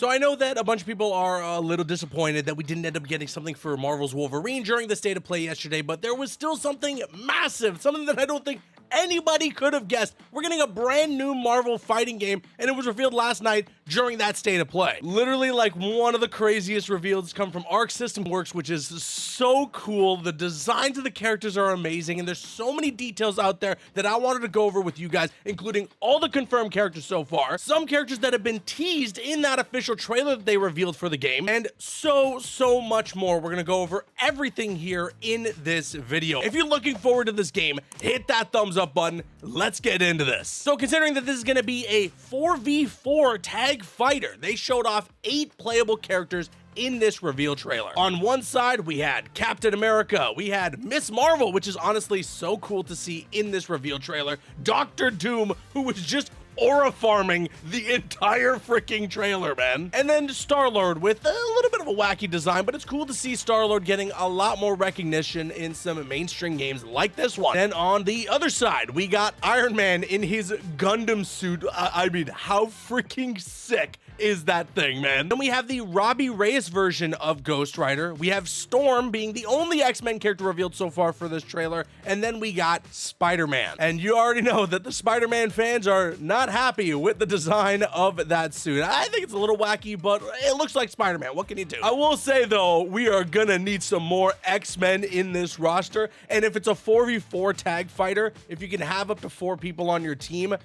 So I know that a bunch of people are a little disappointed that we didn't end up getting something for Marvel's Wolverine during the state of play yesterday, but there was still something massive, something that I don't think anybody could have guessed. We're getting a brand new Marvel fighting game, and it was revealed last night during that state of play. Literally, like, one of the craziest reveals come from Arc System Works, which is so cool. The designs of the characters are amazing, and there's so many details out there that I wanted to go over with you guys, including all the confirmed characters so far, some characters that have been teased in that official trailer that they revealed for the game, and so much more. We're gonna go over everything here in this video. If you're looking forward to this game, hit that thumbs up button. Let's get into this. So considering that this is going to be a 4v4 tag fighter, they showed off 8 playable characters in this reveal trailer. On one side, we had Captain America, we had Miss Marvel, which is honestly so cool to see in this reveal trailer, Doctor Doom, who was just aura farming the entire freaking trailer, man. And then Star-Lord with a little bit of a wacky design, but it's cool to see Star-Lord getting a lot more recognition in some mainstream games like this one. Then on the other side, we got Iron Man in his Gundam suit. I mean, how freaking sick is that thing, man? Then we have the Robbie Reyes version of Ghost Rider. We have Storm being the only X-Men character revealed so far for this trailer. And then we got Spider-Man. And you already know that the Spider-Man fans are not happy with the design of that suit. I think it's a little wacky, but it looks like Spider-Man. What can you do? I will say, though, we are gonna need some more X-Men in this roster. And if it's a 4v4 tag fighter, if you can have up to 4 people on your team,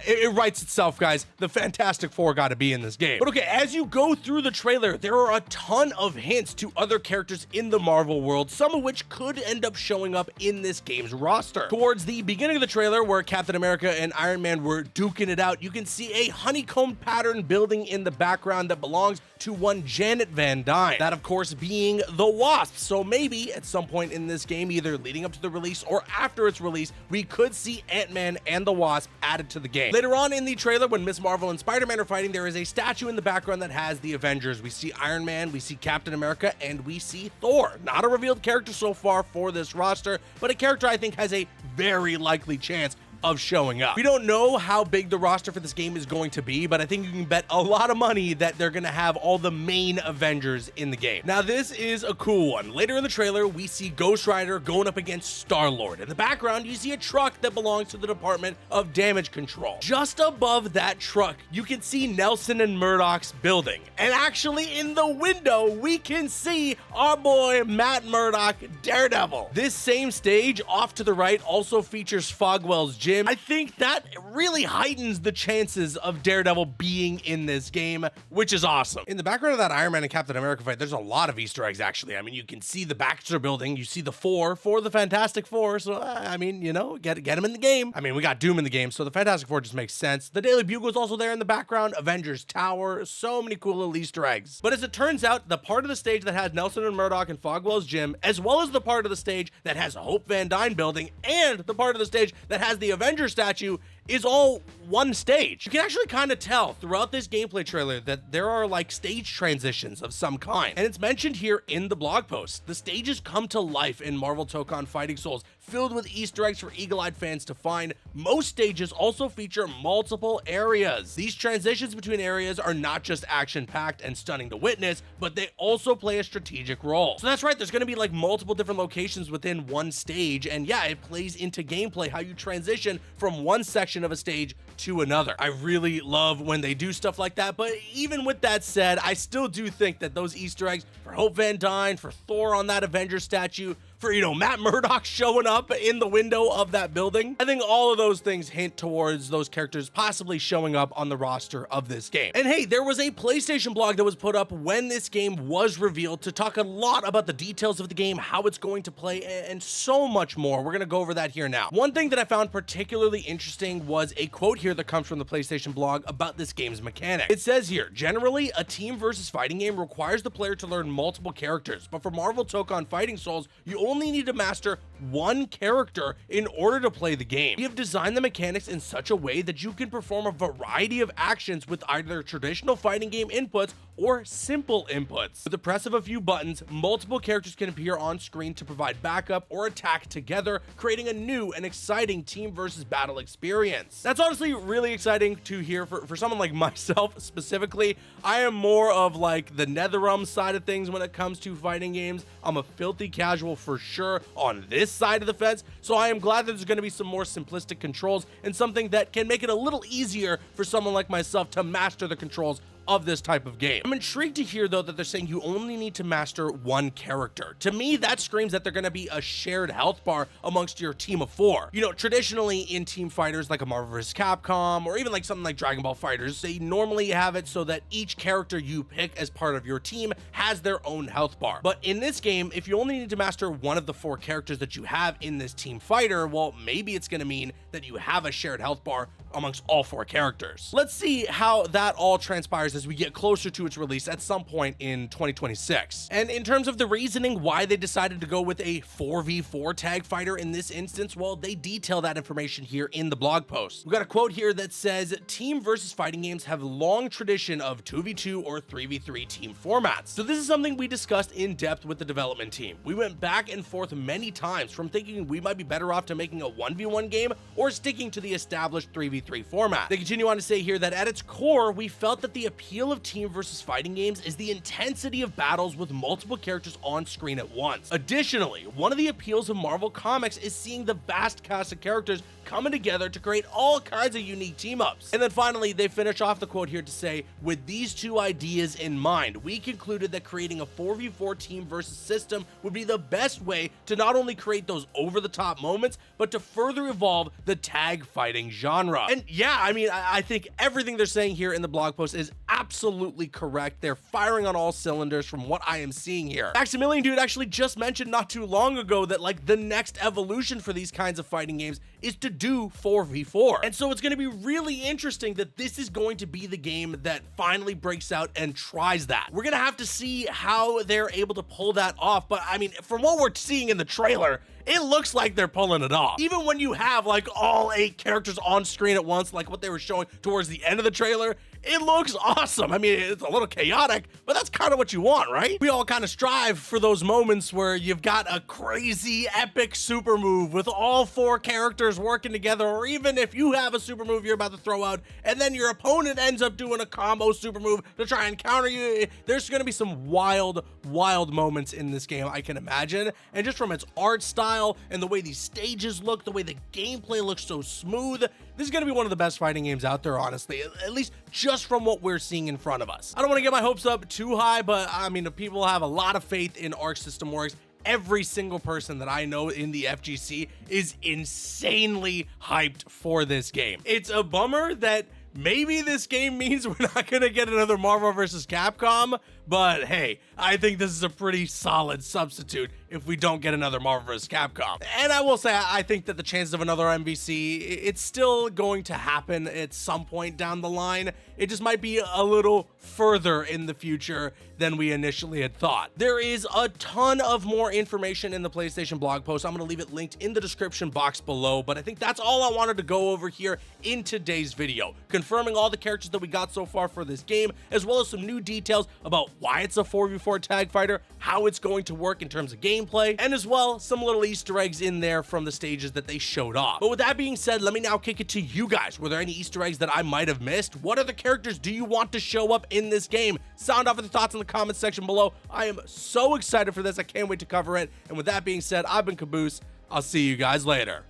it writes itself, guys. The Fantastic Four got to be in this game. But okay, as you go through the trailer, there are a ton of hints to other characters in the Marvel world, some of which could end up showing up in this game's roster. Towards the beginning of the trailer, where Captain America and Iron Man were duking it out, you can see a honeycomb pattern building in the background that belongs to one Janet Van Dyne. That, of course, being the Wasp. So maybe at some point in this game, either leading up to the release or after its release, we could see Ant-Man and the Wasp added to the game. Later on in the trailer, when Miss Marvel and Spider-Man are fighting, there is a statue in the background that has the Avengers. We see Iron Man, we see Captain America, and we see Thor. Not a revealed character so far for this roster, but a character I think has a very likely chance of showing up. We don't know how big the roster for this game is going to be, but I think you can bet a lot of money that they're gonna have all the main Avengers in the game. Now, this is a cool one. Later in the trailer, we see Ghost Rider going up against Star-Lord. In the background, you see a truck that belongs to the Department of Damage Control. Just above that truck, you can see Nelson and Murdoch's building. And actually, in the window, we can see our boy Matt Murdock, Daredevil. This same stage off to the right also features Fogwell's gym. I think that really heightens the chances of Daredevil being in this game, which is awesome. In the background of that Iron Man and Captain America fight, there's a lot of Easter eggs, actually. I mean, you can see the Baxter building, you see the four for the Fantastic Four, so, I mean, you know, get him in the game. I mean, we got Doom in the game, so the Fantastic Four just makes sense. The Daily Bugle is also there in the background, Avengers Tower, so many cool little Easter eggs. But as it turns out, the part of the stage that has Nelson and Murdoch and Fogwell's gym, as well as the part of the stage that has Hope Van Dyne building, and the part of the stage that has the Avenger statue, is all one stage. You can actually kind of tell throughout this gameplay trailer that there are like stage transitions of some kind. And it's mentioned here in the blog post. The stages come to life in Marvel Tokon Fighting Souls, filled with Easter eggs for eagle-eyed fans to find. Most stages also feature multiple areas. These transitions between areas are not just action-packed and stunning to witness, but they also play a strategic role. So that's right, there's gonna be like multiple different locations within one stage, and yeah, it plays into gameplay how you transition from one section of a stage to another. I really love when they do stuff like that, but even with that said, I still do think that those Easter eggs for Hope Van Dyne, for Thor on that Avenger statue, for, you know, Matt Murdock showing up in the window of that building, I think all of those things hint towards those characters possibly showing up on the roster of this game. And hey, there was a PlayStation blog that was put up when this game was revealed to talk a lot about the details of the game, how it's going to play, and so much more. We're gonna go over that here now. One thing that I found particularly interesting was a quote here that comes from the PlayStation blog about this game's mechanic. It says here, generally, a team versus fighting game requires the player to learn multiple characters, but for Marvel Tokon Fighting Souls, you only only need to master one character in order to play the game. We have designed the mechanics in such a way that you can perform a variety of actions with either traditional fighting game inputs or simple inputs. With the press of a few buttons, multiple characters can appear on screen to provide backup or attack together, creating a new and exciting team versus battle experience. That's honestly really exciting to hear for someone like myself specifically. I am more of like the NetherRealm side of things when it comes to fighting games. I'm a filthy casual for sure on this side of the fence, so I am glad that there's going to be some more simplistic controls and something that can make it a little easier for someone like myself to master the controls of this type of game. I'm intrigued to hear though that they're saying you only need to master one character. To me, that screams that they're going to be a shared health bar amongst your team of 4. You know, traditionally in team fighters like a Marvel vs. Capcom or even like something like Dragon Ball FighterZ, they normally have it so that each character you pick as part of your team has their own health bar. But in this game, if you only need to master one of the 4 characters that you have in this team fighter, well, maybe it's going to mean that you have a shared health bar amongst all 4 characters. Let's see how that all transpires as we get closer to its release at some point in 2026. And in terms of the reasoning why they decided to go with a 4v4 tag fighter in this instance, well, they detail that information here in the blog post. We got a quote here that says, team versus fighting games have a long tradition of 2v2 or 3v3 team formats. So this is something we discussed in depth with the development team. We went back and forth many times from thinking we might be better off to making a 1v1 game or sticking to the established 3v3 format. They continue on to say here that at its core, we felt that the appeal of team versus fighting games is the intensity of battles with multiple characters on screen at once. Additionally, one of the appeals of Marvel Comics is seeing the vast cast of characters coming together to create all kinds of unique team-ups. And then finally, they finish off the quote here to say, with these 2 ideas in mind, we concluded that creating a 4v4 team versus system would be the best way to not only create those over-the-top moments, but to further evolve the tag fighting genre. And yeah, I mean, I think everything they're saying here in the blog post is absolutely correct. They're firing on all cylinders from what I am seeing here. Maximilian Dude actually just mentioned not too long ago that like the next evolution for these kinds of fighting games is to do 4v4. And so it's going to be really interesting that this is going to be the game that finally breaks out and tries that. We're going to have to see how they're able to pull that off. But I mean, from what we're seeing in the trailer, it looks like they're pulling it off. Even when you have like all 8 characters on screen at once, like what they were showing towards the end of the trailer, it looks awesome. I mean, it's a little chaotic, but that's kind of what you want, right? We all kind of strive for those moments where you've got a crazy epic super move with all 4 characters working together, or even if you have a super move you're about to throw out and then your opponent ends up doing a combo super move to try and counter you. There's going to be some wild moments in this game, I can imagine. And just from its art style and the way these stages look, the way the gameplay looks so smooth, this is going to be one of the best fighting games out there, honestly, at least just from what we're seeing in front of us. I don't want to get my hopes up too high, but I mean, people have a lot of faith in Arc System Works. Every single person that I know in the FGC is insanely hyped for this game. It's a bummer that maybe this game means we're not going to get another Marvel vs. Capcom, but hey, I think this is a pretty solid substitute if we don't get another Marvel vs. Capcom. And I will say, I think that the chances of another MVC, it's still going to happen at some point down the line. It just might be a little further in the future than we initially had thought. There is a ton of more information in the PlayStation blog post. I'm going to leave it linked in the description box below, but I think that's all I wanted to go over here in today's video, confirming all the characters that we got so far for this game, as well as some new details about why it's a 4v4 tag fighter, how it's going to work in terms of gameplay, and as well some little Easter eggs in there from the stages that they showed off. But with that being said, let me now kick it to you guys. Were there any Easter eggs that I might have missed? What other characters do you want to show up in this game? Sound off with your thoughts in the comments section below. I am so excited for this. I can't wait to cover it. And with that being said, I've been Caboose. I'll see you guys later.